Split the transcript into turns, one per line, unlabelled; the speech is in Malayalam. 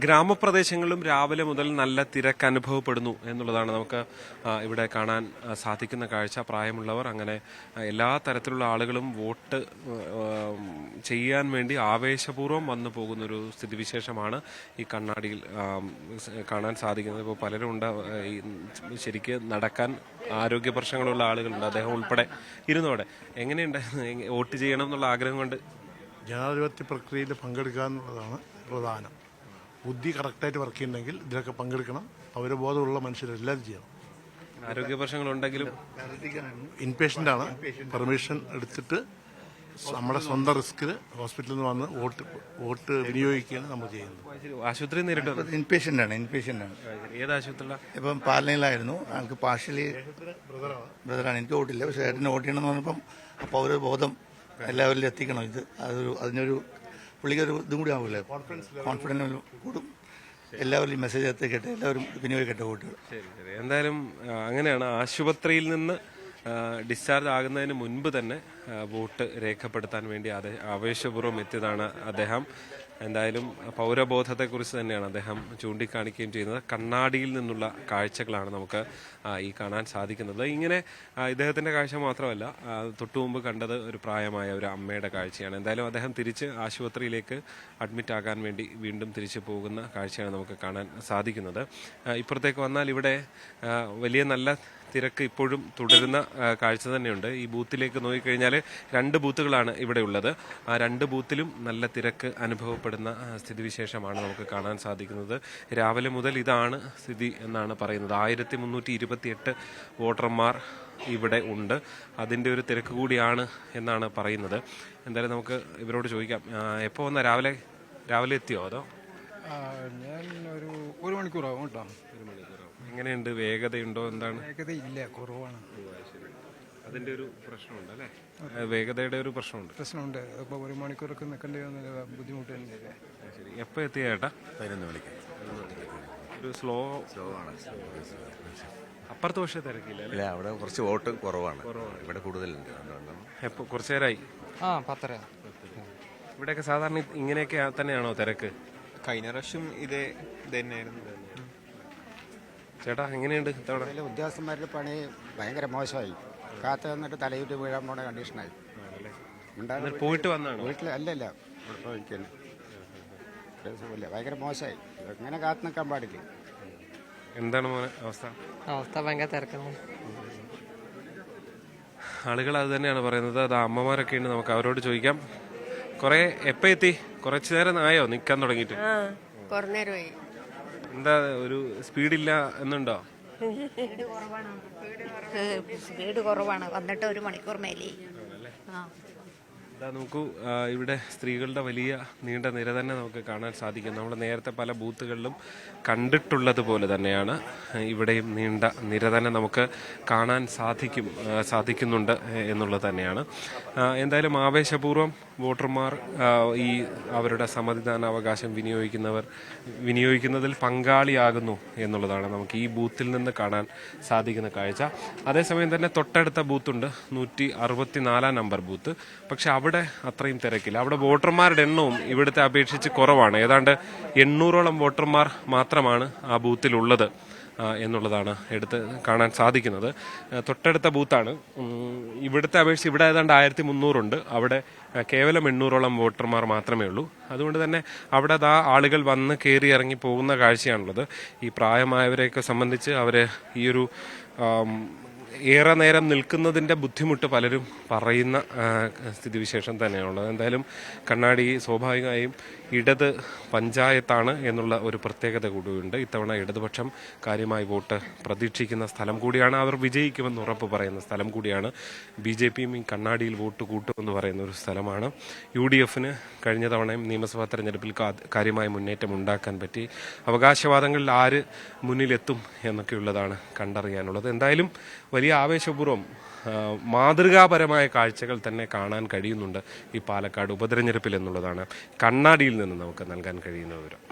ഗ്രാമപ്രദേശങ്ങളിലും രാവിലെ മുതൽ നല്ല തിരക്ക് അനുഭവപ്പെടുന്നു എന്നുള്ളതാണ് നമുക്ക് ഇവിടെ കാണാൻ സാധിക്കുന്ന കാഴ്ച. പ്രായമുള്ളവർ അങ്ങനെ എല്ലാ തരത്തിലുള്ള ആളുകളും വോട്ട് ചെയ്യാൻ വേണ്ടി ആവേശപൂർവ്വം വന്നു പോകുന്നൊരു സ്ഥിതിവിശേഷമാണ് ഈ കണ്ണാടിയിൽ കാണാൻ സാധിക്കുന്നത്. ഇപ്പോൾ പലരും ഉണ്ട്, ശരിക്ക് നടക്കാൻ ആരോഗ്യ പ്രശ്നങ്ങളുള്ള ആളുകളുണ്ട്, അദ്ദേഹം ഉൾപ്പെടെ ഇരുന്നോടെ. എങ്ങനെയുണ്ട് വോട്ട് ചെയ്യണം എന്നുള്ള ആഗ്രഹം കൊണ്ട്?
ജനാധിപത്യ പ്രക്രിയയിൽ പങ്കെടുക്കുക എന്നുള്ളതാണ് പ്രധാനം. ബുദ്ധി കറക്റ്റായിട്ട് വർക്ക് ചെയ്യുന്നുണ്ടെങ്കിൽ ഇതിലൊക്കെ പങ്കെടുക്കണം. പൗരബോധമുള്ള മനുഷ്യരെല്ലാവരും ചെയ്യണം.
ആരോഗ്യ പ്രശ്നങ്ങളുണ്ടെങ്കിലും
ഇൻപേഷ്യൻ്റ് ആണ്, പെർമിഷൻ എടുത്തിട്ട് നമ്മുടെ സ്വന്തം റിസ്കിൽ ഹോസ്പിറ്റലിൽ നിന്ന് വന്ന് വോട്ട് വിനിയോഗിക്കുകയാണ് നമ്മൾ ചെയ്യുന്നത്.
ആശുപത്രി നേരിട്ട്
ഇൻപേഷ്യൻ്റ് ആണ്.
ഏത് ആശുപത്രിയിലാണ്?
ഇപ്പം പാലനയിലായിരുന്നു. ഞങ്ങൾക്ക് പാർഷ്യലി ബ്രദറാണ്. എനിക്ക് വോട്ടില്ല, പക്ഷേ ഏട്ടന് വോട്ട് ചെയ്യണമെന്ന് പറഞ്ഞപ്പം ആ പൗരബോധം എല്ലാവരിലും എത്തിക്കണം. അതിനൊരു പുള്ളിക്കൊരു ഇതും കൂടി ആവില്ലേ, കോൺഫിഡൻസ് കൂടും. എല്ലാവരും മെസ്സേജ് എത്തിക്കട്ടെ, എല്ലാവരും വിനിയോഗിക്കട്ടെ വോട്ടുകൾ.
ശരി. എന്തായാലും അങ്ങനെയാണ്. ആശുപത്രിയിൽ നിന്ന് ഡിസ്ചാർജ് ആകുന്നതിന് മുൻപ് തന്നെ വോട്ട് രേഖപ്പെടുത്താൻ വേണ്ടി ആവേശപൂർവ്വം എത്തിയതാണ് അദ്ദേഹം. എന്തായാലും പൗരബോധത്തെക്കുറിച്ച് തന്നെയാണ് അദ്ദേഹം ചൂണ്ടിക്കാണിക്കുകയും ചെയ്യുന്നത്. കണ്ണാടിയിൽ നിന്നുള്ള കാഴ്ചകളാണ് നമുക്ക് ഈ കാണാൻ സാധിക്കുന്നത്. ഇങ്ങനെ ഇദ്ദേഹത്തിന്റെ കാഴ്ച മാത്രമല്ല, തൊട്ടു മുമ്പ് കണ്ടത് ഒരു പ്രായമായ ഒരു അമ്മയുടെ കാഴ്ചയാണ്. എന്തായാലും അദ്ദേഹം തിരിച്ച് ആശുപത്രിയിലേക്ക് അഡ്മിറ്റ് ആകാൻ വേണ്ടി വീണ്ടും തിരിച്ചു പോകുന്ന കാഴ്ചയാണ് നമുക്ക് കാണാൻ സാധിക്കുന്നത്. ഇപ്പുറത്തേക്ക് വന്നാൽ ഇവിടെ വലിയ നല്ല തിരക്ക് ഇപ്പോഴും തുടരുന്ന കാഴ്ച തന്നെയുണ്ട്. ഈ ബൂത്തിലേക്ക് നോക്കിക്കഴിഞ്ഞാൽ 2 ബൂത്തുകളാണ് ഇവിടെ ഉള്ളത്. ആ 2 ബൂത്തിലും നല്ല തിരക്ക് അനുഭവപ്പെടുന്ന സ്ഥിതിവിശേഷമാണ് നമുക്ക് കാണാൻ സാധിക്കുന്നത്. രാവിലെ മുതൽ ഇതാണ് സ്ഥിതി എന്നാണ് പറയുന്നത്. 1328 വോട്ടർമാർ ഇവിടെ ഉണ്ട്. അതിൻ്റെ ഒരു തിരക്ക് കൂടിയാണ് എന്നാണ് പറയുന്നത്. എന്തായാലും നമുക്ക് ഇവരോട് ചോദിക്കാം, എപ്പോൾ വന്ന? രാവിലെ എത്തിയോ അതോ?
ഞാൻ ഒരു മണിക്കൂറാവും കേട്ടോ.
എങ്ങനെയുണ്ട്? വേഗതയുണ്ടോ? എന്താണ്?
വേഗതയില്ല, കുറവാണ്.
അതിന്റെ ഒരു പ്രശ്നമുണ്ട് അല്ലേ? വേഗതയുടെ ഒരു പ്രശ്നമുണ്ട്.
ഇപ്പോൾ 1 മണിക്കൂറൊക്കെ നിൽക്കേണ്ടി വന്ന ബുദ്ധിമുട്ട് തന്നെയല്ലേ.
ശരി. എപ്പോൾ എത്തിയ ചേട്ടാ?
11 മണിക്ക്.
ഒരു സ്ലോ ആണ്. അപ്പുറത്തെ പക്ഷേ തിരക്കില്ല അല്ലേ?
അവിടെ കുറച്ച് വോട്ട് കുറവാണ്, ഇവിടെ കൂടുതലുണ്ട്.
എപ്പോൾ? കുറച്ചു നേരമായി.
10:30.
ഇവിടെയൊക്കെ സാധാരണ ഇങ്ങനെയൊക്കെ തന്നെയാണോ തിരക്ക്?
കഴിഞ്ഞ പ്രാവശ്യം ഇത് തന്നെയായിരുന്നു.
ചേട്ടാ എങ്ങനെയുണ്ട് ഇത്തവണ?
ഉദ്യോഗസ്ഥന്മാരുടെ പണി ഭയങ്കര മോശമായി. കാത്തു നിന്നിട്ട് തലയിട്ട് വീഴാൻ പോണ കണ്ടീഷനായി.
പോയിട്ട് വന്നാണ്?
വീട്ടിൽ അല്ലല്ല, ഭയങ്കര മോശമായി. എങ്ങനെ കാത്തു നിൽക്കാൻ പാടില്ല.
എന്താണ് മോനെ അവസ്ഥ?
ഭയങ്കര തിരക്കാണ്.
ആളുകൾ അത് തന്നെയാണ് പറയുന്നത്. അത് അമ്മമാരൊക്കെ ഉണ്ട്, നമുക്ക് അവരോട് ചോദിക്കാം. കുറെ എപ്പോ എത്തി? കുറച്ചു നേരം ആയോ നിക്കാൻ തുടങ്ങിയിട്ട്? എന്താ ഒരു സ്പീഡില്ല എന്നുണ്ടോ?
സ്പീഡ് കുറവാണ്. വന്നിട്ട് 1 മണിക്കൂർ മേലെ.
നോക്കൂ, ഇവിടെ സ്ത്രീകളുടെ വലിയ നീണ്ട നിര തന്നെ നമുക്ക് കാണാൻ സാധിക്കും. നമ്മൾ നേരത്തെ പല ബൂത്തുകളിലും കണ്ടിട്ടുള്ളത് പോലെ തന്നെയാണ് ഇവിടെയും നീണ്ട നിര തന്നെ നമുക്ക് കാണാൻ സാധിക്കുന്നുണ്ട് എന്നുള്ളത് തന്നെയാണ്. എന്തായാലും ആവേശപൂർവ്വം വോട്ടർമാർ ഈ അവരുടെ സമ്മതിദാനാവകാശം വിനിയോഗിക്കുന്നതിൽ പങ്കാളിയാകുന്നു എന്നുള്ളതാണ് നമുക്ക് ഈ ബൂത്തിൽ നിന്ന് കാണാൻ സാധിക്കുന്ന കാഴ്ച. അതേസമയം തന്നെ തൊട്ടടുത്ത ബൂത്തുണ്ട്, 164 നമ്പർ ബൂത്ത്. പക്ഷെ അവിടെ അത്രയും തിരക്കില്ല. അവിടെ വോട്ടർമാരുടെ എണ്ണവും ഇവിടുത്തെ അപേക്ഷിച്ച് കുറവാണ്. ഏതാണ്ട് 800ഓളം വോട്ടർമാർ മാത്രമാണ് ആ ബൂത്തിലുള്ളത് എന്നുള്ളതാണ് എടുത്ത് കാണാൻ സാധിക്കുന്നത്. തൊട്ടടുത്ത ബൂത്താണ്. ഇവിടുത്തെ അപേക്ഷിച്ച് ഇവിടെ ഏതാണ്ട് 1300 ഉണ്ട്. അവിടെ കേവലം 800ഓളം വോട്ടർമാർ മാത്രമേ ഉള്ളൂ. അതുകൊണ്ട് തന്നെ അവിടെ ആളുകൾ വന്ന് കയറി ഇറങ്ങി പോകുന്ന കാഴ്ചയാണുള്ളത്. ഈ പ്രായമായവരെയൊക്കെ സംബന്ധിച്ച് അവർ ഈ ഒരു ഏറെ നേരം നിൽക്കുന്നതിൻ്റെ ബുദ്ധിമുട്ട് പലരും പറയുന്ന സ്ഥിതിവിശേഷം തന്നെയാണുള്ളത്. എന്തായാലും കണ്ണാടി സ്വാഭാവികമായും ഇടത് പഞ്ചായത്താണ് എന്നുള്ള ഒരു പ്രത്യേകത കൂടിയുണ്ട്. ഇത്തവണ ഇടതുപക്ഷം കാര്യമായി വോട്ട് പ്രതീക്ഷിക്കുന്ന സ്ഥലം കൂടിയാണ്. അവർ വിജയിക്കുമെന്ന് ഉറപ്പ് പറയുന്ന സ്ഥലം കൂടിയാണ്. BJPയും ഈ കണ്ണാടിയിൽ വോട്ട് കൂട്ടുമെന്ന് പറയുന്ന ഒരു സ്ഥലമാണ്. UDFന് കഴിഞ്ഞ തവണയും നിയമസഭാ തെരഞ്ഞെടുപ്പിൽ കാര്യമായ മുന്നേറ്റം ഉണ്ടാക്കാൻ പറ്റി. അവകാശവാദങ്ങളിൽ ആര് മുന്നിലെത്തും എന്നൊക്കെയുള്ളതാണ് കണ്ടറിയാനുള്ളത്. എന്തായാലും വലിയ ആവേശപൂർവ്വം മാതൃകാപരമായ കാഴ്ചകൾ തന്നെ കാണാൻ കഴിയുന്നുണ്ട് ഈ പാലക്കാട് ഉപതെരഞ്ഞെടുപ്പിൽ എന്നുള്ളതാണ് കണ്ണാടിയിൽ നിന്ന് നമുക്ക് നൽകാൻ കഴിയുന്ന വിവരം.